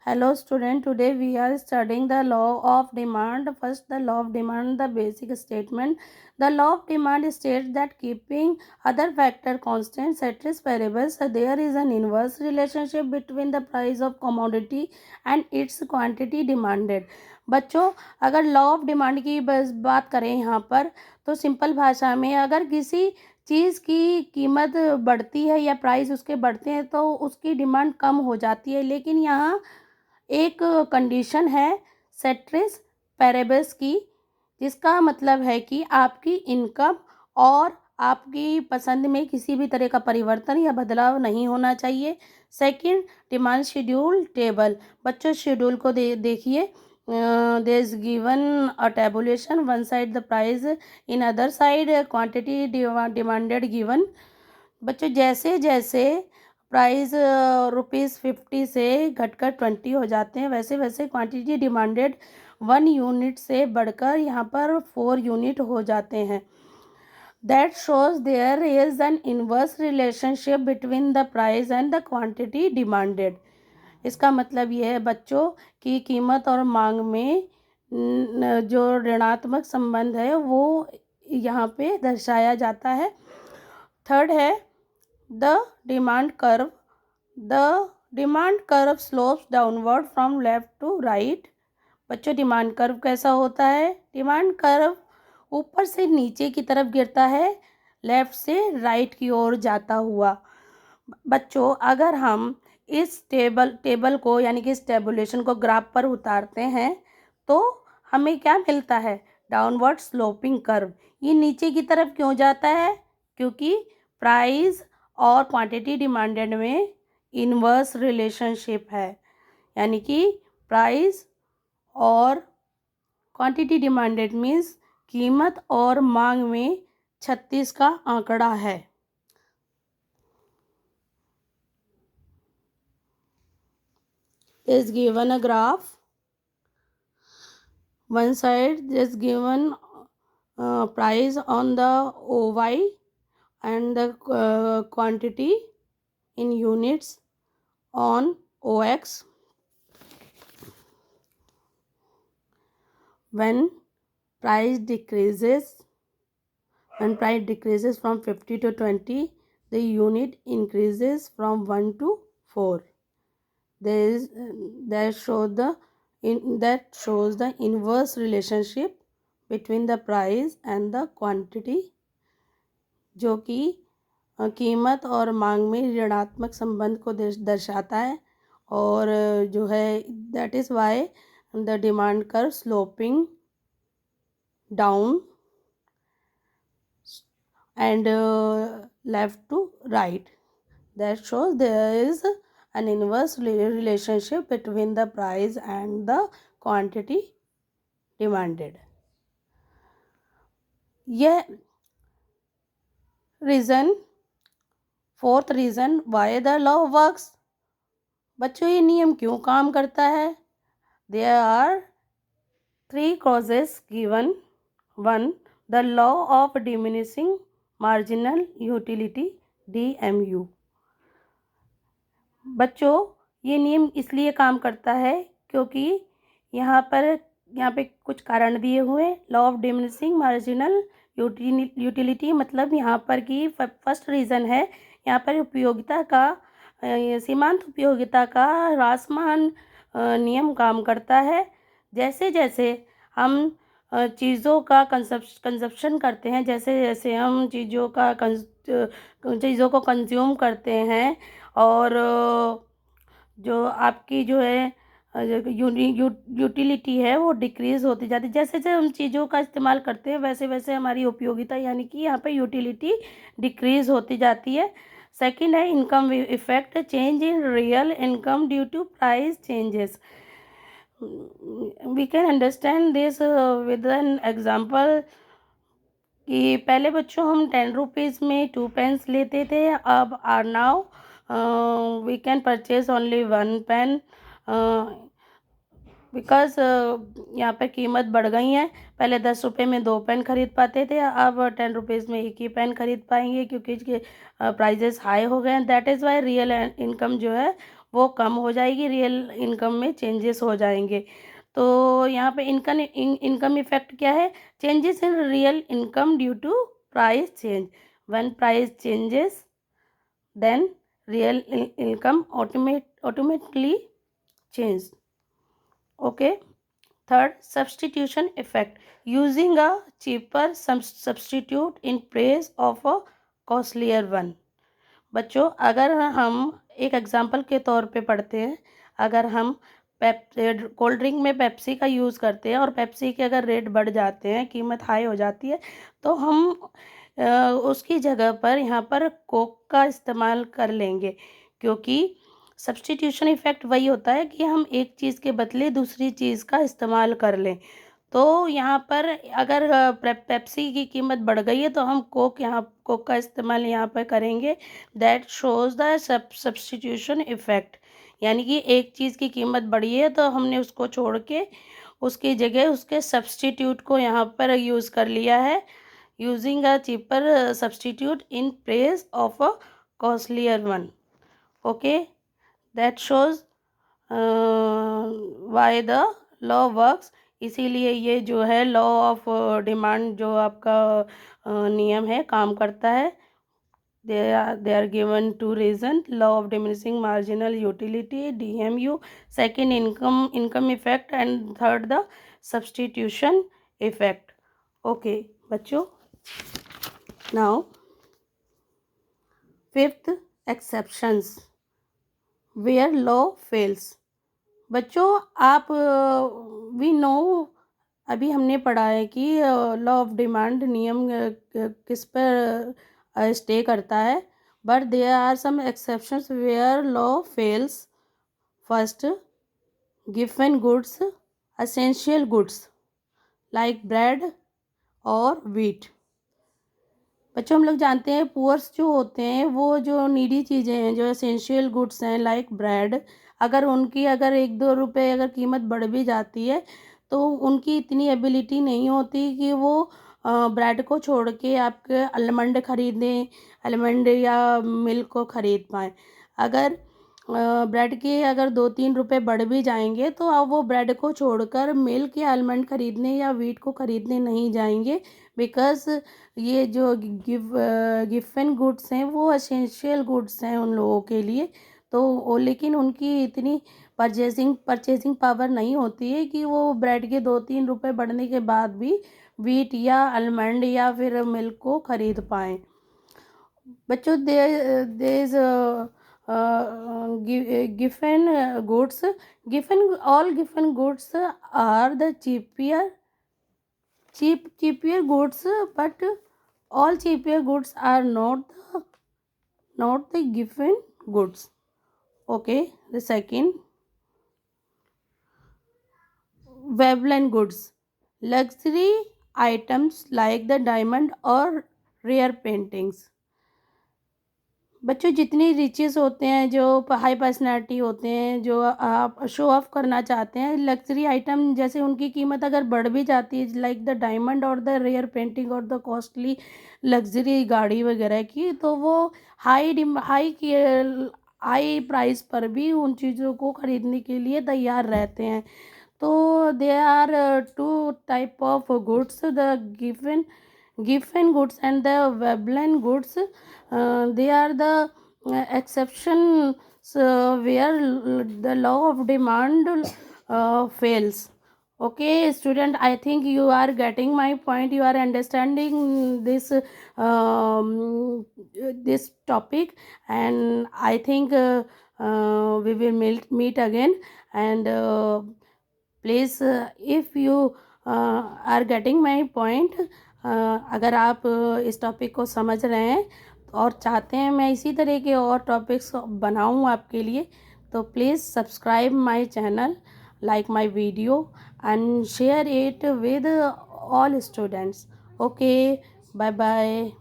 Hello student, today we are studying the law of demand. First, the law of demand, the basic statement. The law of demand states that keeping other factor constant, ceteris paribus, there is an inverse relationship between the price of commodity and its quantity demanded. बच्चों, अगर law of demand की बस बात करें यहाँ पर, तो simple भाषा में अगर किसी चीज़ की कीमत बढ़ती है या प्राइस उसके बढ़ते हैं तो उसकी डिमांड कम हो जाती है, लेकिन यहाँ एक कंडीशन है सेट्रिस पैरेबस की, जिसका मतलब है कि आपकी इनकम और आपकी पसंद में किसी भी तरह का परिवर्तन या बदलाव नहीं होना चाहिए। Second, demand schedule table. बच्चों, शेड्यूल को देखिए। There is given a tabulation, one side the price, in other side quantity demanded given. बच्चों, जैसे जैसे प्राइस ₹50 से घटकर 20 हो जाते हैं, वैसे वैसे क्वांटिटी डिमांडेड 1 यूनिट से बढ़कर यहाँ पर 4 यूनिट हो जाते हैं। That shows there is an inverse relationship between the price and the quantity demanded. इसका मतलब ये है बच्चों कि कीमत और मांग में जो ऋणात्मक संबंध है वो यहाँ पे दर्शाया जाता है। थर्ड है the demand curve. The demand curve slopes downward from left to right. बच्चों, डिमांड कर्व कैसा होता है? डिमांड कर्व ऊपर से नीचे की तरफ गिरता है, लेफ्ट से राइट की ओर जाता हुआ। बच्चों, अगर हम इस टेबल को यानी कि इस टेबुलेशन को ग्राफ पर उतारते हैं तो हमें क्या मिलता है? Downward sloping curve. ये नीचे की तरफ क्यों जाता है? क्योंकि प्राइस और क्वांटिटी डिमांडेड में इनवर्स रिलेशनशिप है, यानी कि प्राइस और क्वांटिटी डिमांडेड मीन्स कीमत और मांग में 36 का आंकड़ा है। is given a graph. One side is given price on the OY and the quantity in units on OX. When price decreases from 50 to 20, the unit increases from 1 to 4. That shows the inverse relationship between the price and the quantity, जो कि कीमत और मांग में ऋणात्मक संबंध को दर्शाता है। और जो है that is why the demand curve sloping down and left to right. That shows there is an inverse relationship between the price and the quantity demanded. यह reason, fourth reason why the law works. बच्चों, ये नियम क्यों काम करता है? There are 3 causes given. 1, the law of diminishing marginal utility, DMU। बच्चों, ये नियम इसलिए काम करता है क्योंकि यहाँ पे कुछ कारण दिए हुए। Law of diminishing marginal utility मतलब यहाँ पर की फर्स्ट रीज़न है, यहाँ पर उपयोगिता का सीमांत उपयोगिता का ह्रासमान नियम काम करता है। जैसे जैसे हम चीज़ों का कंजप्शन करते हैं, जैसे जैसे हम चीज़ों को कंज्यूम करते हैं और जो आपकी जो है यूटिलिटी है वो डिक्रीज़ होती जाती है। जैसे जैसे हम चीज़ों का इस्तेमाल करते हैं वैसे वैसे हमारी उपयोगिता यानी कि यहाँ पे यूटिलिटी डिक्रीज़ होती जाती है। सेकंड है income effect, change in real income due to price changes. We can understand this with an example कि पहले बच्चों हम 10 रुपीज़ में 2 पेन्स लेते थे, अब or now we can purchase only 1 pen because यहाँ पे कीमत बढ़ गई है। पहले 10 रुपये में 2 पेन खरीद पाते थे, अब 10 रुपीज़ में 1 ही पेन खरीद पाएंगे क्योंकि इसके प्राइजेस हाई हो गए हैं। That is why real income जो है वो कम हो जाएगी, रियल इनकम में चेंजेस हो जाएंगे। तो यहाँ पे इनकम इफेक्ट क्या है? Changes in real income due to price change. When price changes then real income automatically change. Okay. Third, substitution effect. Using a cheaper substitute in place of a costlier one. बच्चों, अगर हम एक example के तौर पे पढ़ते हैं, अगर हम कोल्ड ड्रिंक में पेप्सी का यूज़ करते हैं और पेप्सी के अगर रेट बढ़ जाते हैं, कीमत हाई हो जाती है, तो हम उसकी जगह पर यहाँ पर कोक का इस्तेमाल कर लेंगे, क्योंकि सब्स्टिट्यूशन इफ़ेक्ट वही होता है कि हम एक चीज़ के बदले दूसरी चीज़ का इस्तेमाल कर लें। तो यहाँ पर अगर पेप्सी की कीमत बढ़ गई है तो हम कोक का इस्तेमाल यहाँ पर करेंगे। That shows the substitution effect, यानी कि एक चीज़ की कीमत बढ़ी है तो हमने उसको छोड़ के उसकी जगह उसके सब्स्टिट्यूट को यहाँ पर यूज़ कर लिया है। Using a cheaper substitute in place of a costlier one. Okay, that shows Y the law works. इसीलिए ये जो है लॉ ऑफ डिमांड जो आपका नियम है काम करता है। they are given two reason: law of diminishing marginal utility, DMU; second, income effect; and third, the substitution effect. Okay बच्चों, now fifth, exceptions where law fails. बच्चों, आप वी नो, अभी हमने पढ़ा है कि लॉ ऑफ डिमांड नियम किस पर स्टे करता है, but there are some exceptions where law fails. First, given goods, essential goods like bread और व्हीट। बच्चों, हम लोग जानते हैं पुअर्स जो होते हैं वो जो नीडी चीज़ें हैं, जो एसेंशियल गुड्स हैं लाइक ब्रेड, अगर उनकी अगर 1-2 रुपए अगर कीमत बढ़ भी जाती है तो उनकी इतनी एबिलिटी नहीं होती कि वो ब्रेड को छोड़ के आपके आलमंड खरीदें, आलमंड या मिल्क को ख़रीद पाएँ। अगर ब्रेड के अगर 2-3 रुपए बढ़ भी जाएंगे तो अब वो ब्रेड को छोड़कर मिल्क या आलमंड खरीदने या व्हीट को खरीदने नहीं जाएंगे, बिकॉज़ ये जो गिवन गुड्स हैं वो एसेंशियल गुड्स हैं उन लोगों के लिए। तो लेकिन उनकी इतनी परचेजिंग पावर नहीं होती है कि वो ब्रेड के 2-3 रुपए बढ़ने के बाद भी व्हीट या आलमंड या फिर मिल्क को खरीद पाएँ। बच्चों, there given goods are the cheaper goods, but all cheaper goods are not the given goods. Okay, the second, Veblen goods, luxury items like the diamond or rare paintings. बच्चों, जितनी riches होते हैं, जो high personality होते हैं, जो आप show off करना चाहते हैं, लग्जरी आइटम जैसे उनकी कीमत अगर बढ़ भी जाती है लाइक द डायमंड और द रेयर पेंटिंग और द कॉस्टली लग्जरी गाड़ी वगैरह की, तो वो हाई प्राइस पर भी उन चीज़ों को ख़रीदने के लिए तैयार रहते हैं। तो they are two type of goods, the given goods and the Veblen goods. They are the exceptions where the law of demand fails. Okay student, I think you are getting my point, you are understanding this topic, and I think we will meet again. And please, if you are getting my point, अगर आप इस topic को समझ रहे हैं और चाहते हैं मैं इसी तरह के और टॉपिक्स बनाऊं आपके लिए, तो please subscribe my channel, like my video, and share it with all students. Okay, bye bye.